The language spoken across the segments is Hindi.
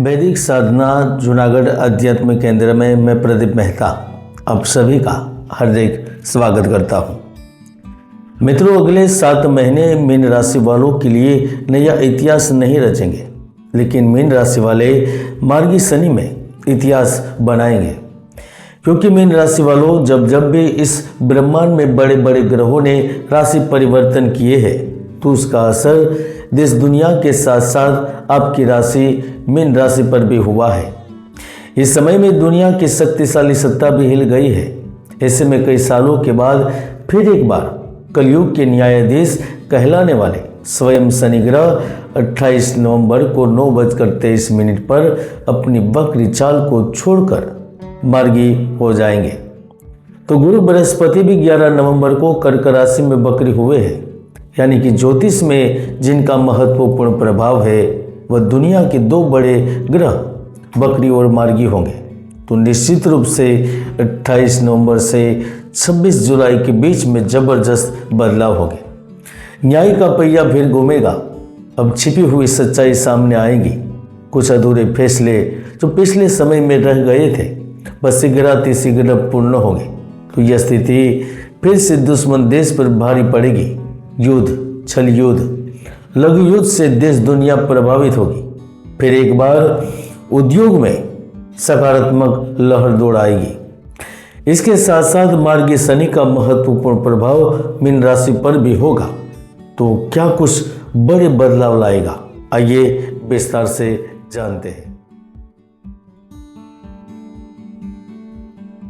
वैदिक साधना जूनागढ़ अध्यात्म केंद्र में मैं प्रदीप मेहता आप सभी का हार्दिक स्वागत करता हूं। मित्रों, अगले 7 महीने मीन राशि वालों के लिए नया इतिहास नहीं रचेंगे, लेकिन मीन राशि वाले मार्गी शनि में इतिहास बनाएंगे। क्योंकि मीन राशि वालों, जब भी इस ब्रह्मांड में बड़े बड़े ग्रहों ने राशि परिवर्तन किए हैं, तो उसका असर देश दुनिया के साथ साथ आपकी राशि मीन राशि पर भी हुआ है। इस समय में दुनिया की शक्तिशाली सत्ता भी हिल गई है। ऐसे में कई सालों के बाद फिर एक बार कलयुग के न्यायाधीश कहलाने वाले स्वयं शनि ग्रह 28 नवंबर को 9:23 पर अपनी वक्री चाल को छोड़कर मार्गी हो जाएंगे। तो गुरु बृहस्पति भी 11 नवंबर को कर्क राशि में वक्री हुए हैं, यानी कि ज्योतिष में जिनका महत्वपूर्ण प्रभाव है वह दुनिया के 2 बड़े ग्रह वक्री और मार्गी होंगे। तो निश्चित रूप से 28 नवंबर से 26 जुलाई के बीच में जबरदस्त बदलाव होंगे। न्याय का पहिया फिर घूमेगा। अब छिपी हुई सच्चाई सामने आएगी। कुछ अधूरे फैसले जो पिछले समय में रह गए थे बस शीघ्र पूर्ण होंगे। तो यह स्थिति फिर से दुश्मन देश पर भारी पड़ेगी। युद्ध, छल युद्ध, लघु युद्ध से देश दुनिया प्रभावित होगी। फिर एक बार उद्योग में सकारात्मक लहर दौड़ आएगी। इसके साथ साथ मार्गी शनि का महत्वपूर्ण प्रभाव मीन राशि पर भी होगा। तो क्या कुछ बड़े बदलाव लाएगा, आइए विस्तार से जानते हैं।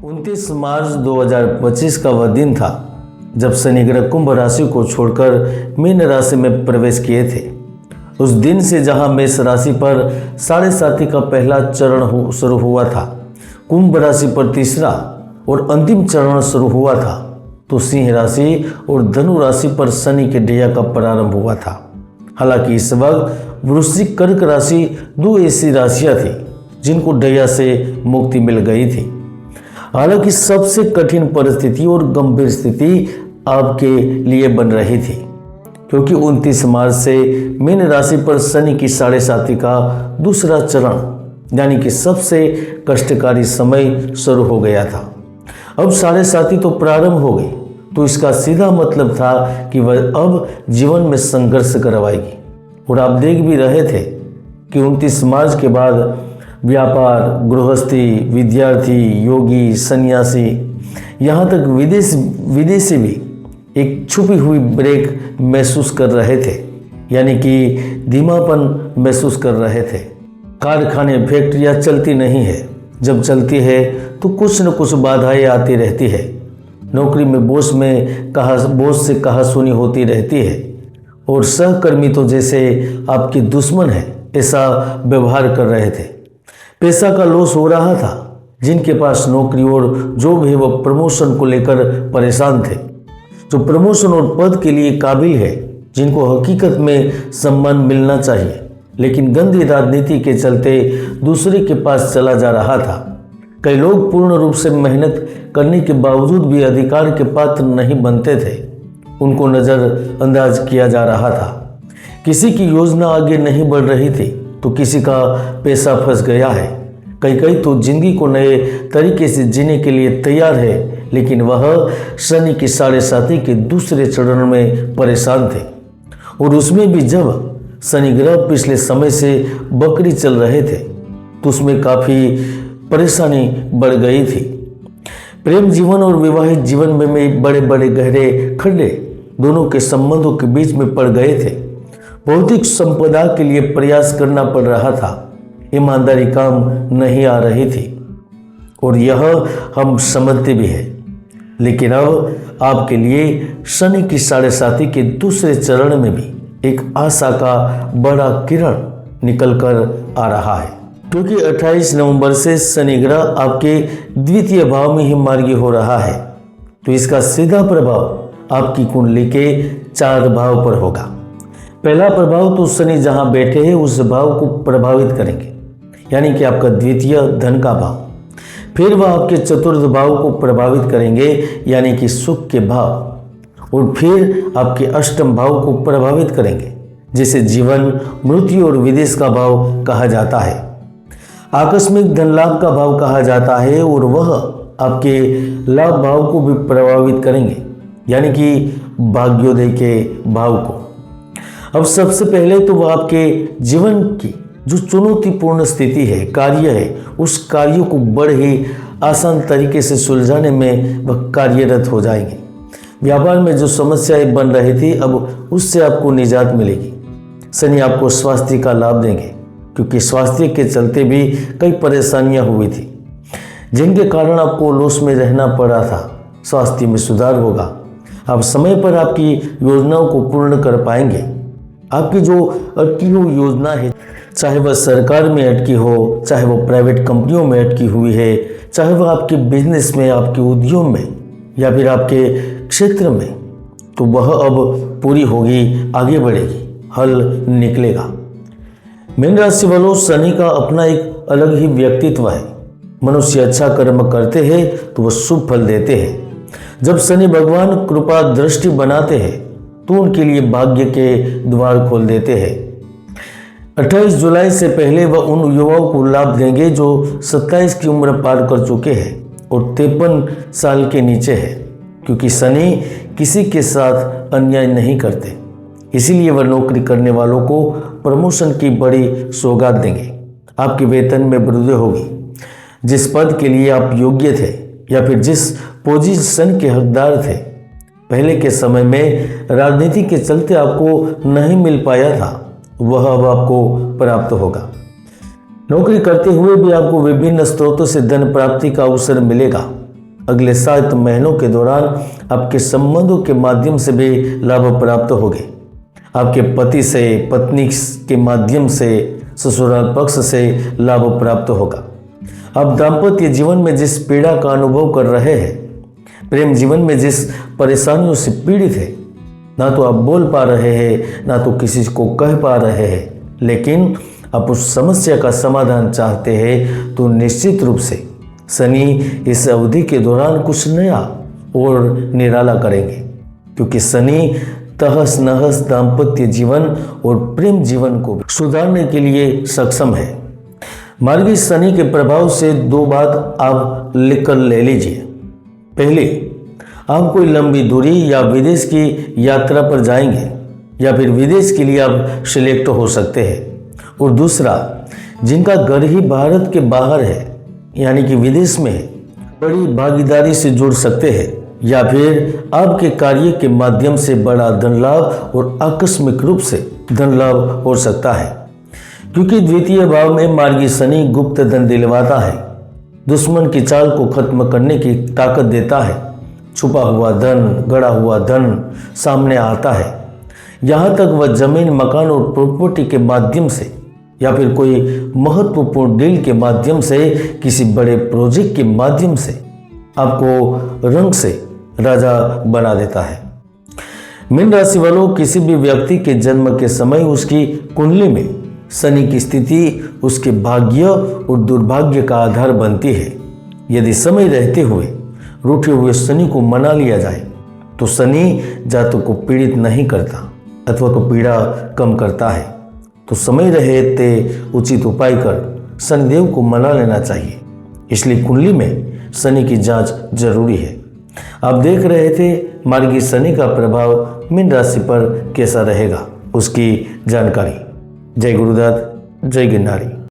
29 मार्च 2025 का वह दिन था जब शनि ग्रह कुंभ राशि को छोड़कर मीन राशि में प्रवेश किए थे। उस दिन से जहां मेष राशि पर 7.5 का पहला चरण शुरू हुआ था, कुंभ राशि पर तीसरा और अंतिम चरण शुरू हुआ था, तो सिंह राशि और धनु राशि पर शनि के ढैया का प्रारंभ हुआ था। हालांकि इस वक्त वृश्चिक, कर्क राशि 2 ऐसी राशियां थी जिनको ढैया से मुक्ति मिल गई थी। हालांकि सबसे कठिन परिस्थिति और गंभीर स्थिति आपके लिए बन रही थी, क्योंकि 29 मार्च से मीन राशि पर शनि की 7.5 का दूसरा चरण यानी कि सबसे कष्टकारी समय शुरू हो गया था। अब 7.5 तो प्रारंभ हो गई, तो इसका सीधा मतलब था कि वह अब जीवन में संघर्ष करवाएगी। और आप देख भी रहे थे कि 29 मार्च के बाद व्यापार, गृहस्थी, विद्यार्थी, योगी, सन्यासी, यहाँ तक विदेशी भी एक छुपी हुई ब्रेक महसूस कर रहे थे, यानी कि धीमापन महसूस कर रहे थे। कारखाने, फैक्ट्रियाँ चलती नहीं है। जब चलती है तो कुछ न कुछ बाधाएं आती रहती है। नौकरी में बॉस से कहासुनी होती रहती है, और सहकर्मी तो जैसे आपके दुश्मन है ऐसा व्यवहार कर रहे थे। पैसा का लॉस हो रहा था। जिनके पास नौकरी और जॉब है वह प्रमोशन को लेकर परेशान थे। जो प्रमोशन और पद के लिए काबिल है, जिनको हकीकत में सम्मान मिलना चाहिए, लेकिन गंदी राजनीति के चलते दूसरे के पास चला जा रहा था। कई लोग पूर्ण रूप से मेहनत करने के बावजूद भी अधिकार के पात्र नहीं बनते थे। उनको नज़रअंदाज किया जा रहा था। किसी की योजना आगे नहीं बढ़ रही थी तो किसी का पैसा फंस गया है। कई तो जिंदगी को नए तरीके से जीने के लिए तैयार है, लेकिन वह शनि की 7.5 के दूसरे चरण में परेशान थे। और उसमें भी जब शनि ग्रह पिछले समय से वक्री चल रहे थे तो उसमें काफ़ी परेशानी बढ़ गई थी। प्रेम जीवन और वैवाहिक जीवन में बड़े बड़े गहरे खड्डे दोनों के संबंधों के बीच में पड़ गए थे। भौतिक संपदा के लिए प्रयास करना पड़ रहा था। ईमानदारी काम नहीं आ रही थी, और यह हम समझते भी हैं। लेकिन अब आपके लिए शनि की 7.5 के दूसरे चरण में भी एक आशा का बड़ा किरण निकल कर आ रहा है, क्योंकि 28 नवंबर से शनि ग्रह आपके द्वितीय भाव में ही मार्गी हो रहा है। तो इसका सीधा प्रभाव आपकी कुंडली के 4 भाव पर होगा। पहला प्रभाव तो शनि जहां बैठे हैं उस भाव को प्रभावित करेंगे, यानी कि आपका द्वितीय धन का भाव। फिर वह आपके चतुर्थ भाव को प्रभावित करेंगे, यानी कि सुख के भाव। और फिर आपके अष्टम भाव को प्रभावित करेंगे, जिसे जीवन, मृत्यु और विदेश का भाव कहा जाता है। आकस्मिक धन लाभ का भाव कहा जाता है और वह आपके लाभ भाव को भी प्रभावित करेंगे, यानी कि भाग्योदय के भाव को। अब सबसे पहले तो वह आपके जीवन की जो चुनौतीपूर्ण स्थिति है, कार्य है, उस कार्य को बड़े ही आसान तरीके से सुलझाने में वह कार्यरत हो जाएंगे। व्यापार में जो समस्याएं बन रही थी, अब उससे आपको निजात मिलेगी। शनि आपको स्वास्थ्य का लाभ देंगे, क्योंकि स्वास्थ्य के चलते भी कई परेशानियां हुई थी जिनके कारण आपको लॉस में रहना पड़ा था। स्वास्थ्य में सुधार होगा। आप समय पर आपकी योजनाओं को पूर्ण कर पाएंगे। आपकी जो अटकी हुई योजना है, चाहे वह सरकार में अटकी हो, चाहे वह प्राइवेट कंपनियों में अटकी हुई है, चाहे वह आपके बिजनेस में, आपके उद्योग में या फिर आपके क्षेत्र में, तो वह अब पूरी होगी, आगे बढ़ेगी, हल निकलेगा। मीन राशि वालों, शनि का अपना एक अलग ही व्यक्तित्व है। मनुष्य अच्छा कर्म करते हैं तो वह शुभ फल देते हैं। जब शनि भगवान कृपा दृष्टि बनाते हैं तो उनके लिए भाग्य के द्वार खोल देते हैं। 28 जुलाई से पहले वह उन युवाओं को लाभ देंगे जो 27 की उम्र पार कर चुके हैं और 53 साल के नीचे है, क्योंकि शनि किसी के साथ अन्याय नहीं करते। इसीलिए वह नौकरी करने वालों को प्रमोशन की बड़ी सौगात देंगे। आपके वेतन में वृद्धि होगी। जिस पद के लिए आप योग्य थे या फिर जिस पोजीशन के हकदार थे, पहले के समय में राजनीति के चलते आपको नहीं मिल पाया था, वह अब आपको प्राप्त होगा। नौकरी करते हुए भी आपको विभिन्न स्रोतों से धन प्राप्ति का अवसर मिलेगा। अगले 7 महीनों के दौरान आपके संबंधों के माध्यम से भी लाभ प्राप्त होंगे। आपके पति से, पत्नी के माध्यम से, ससुराल पक्ष से लाभ प्राप्त होगा। आप दाम्पत्य जीवन में जिस पीड़ा का अनुभव कर रहे हैं, प्रेम जीवन में जिस परेशानियों से पीड़ित है, ना तो आप बोल पा रहे हैं, ना तो किसी को कह पा रहे हैं, लेकिन आप उस समस्या का समाधान चाहते हैं, तो निश्चित रूप से शनि इस अवधि के दौरान कुछ नया और निराला करेंगे, क्योंकि शनि तहस नहस दाम्पत्य जीवन और प्रेम जीवन को सुधारने के लिए सक्षम है। मार्गी शनि के प्रभाव से 2 बात आप लिख कर ले लीजिए। पहले, आप कोई लंबी दूरी या विदेश की यात्रा पर जाएंगे या फिर विदेश के लिए आप सिलेक्ट हो सकते हैं। और दूसरा, जिनका घर ही भारत के बाहर है, यानी कि विदेश में है, बड़ी भागीदारी से जुड़ सकते हैं या फिर आपके कार्य के माध्यम से बड़ा धन लाभ और आकस्मिक रूप से धन लाभ हो सकता है, क्योंकि द्वितीय भाव में मार्गी शनि गुप्त धन दिलवाता है, दुश्मन की चाल को खत्म करने की ताकत देता है। छुपा हुआ धन, गड़ा हुआ धन सामने आता है। यहाँ तक वह जमीन, मकान और प्रॉपर्टी के माध्यम से या फिर कोई महत्वपूर्ण डील के माध्यम से, किसी बड़े प्रोजेक्ट के माध्यम से आपको रंग से राजा बना देता है। मीन राशि वालों, किसी भी व्यक्ति के जन्म के समय उसकी कुंडली में शनि की स्थिति उसके भाग्य और दुर्भाग्य का आधार बनती है। यदि समय रहते हुए रूठे हुए शनि को मना लिया जाए तो शनि जातक को पीड़ित नहीं करता अथवा तो पीड़ा कम करता है। तो समय रहते उचित उपाय कर शनिदेव को मना लेना चाहिए। इसलिए कुंडली में शनि की जांच जरूरी है। आप देख रहे थे मार्गी शनि का प्रभाव मीन राशि पर कैसा रहेगा, उसकी जानकारी। जय गुरुदत्त, जय गिरनारी।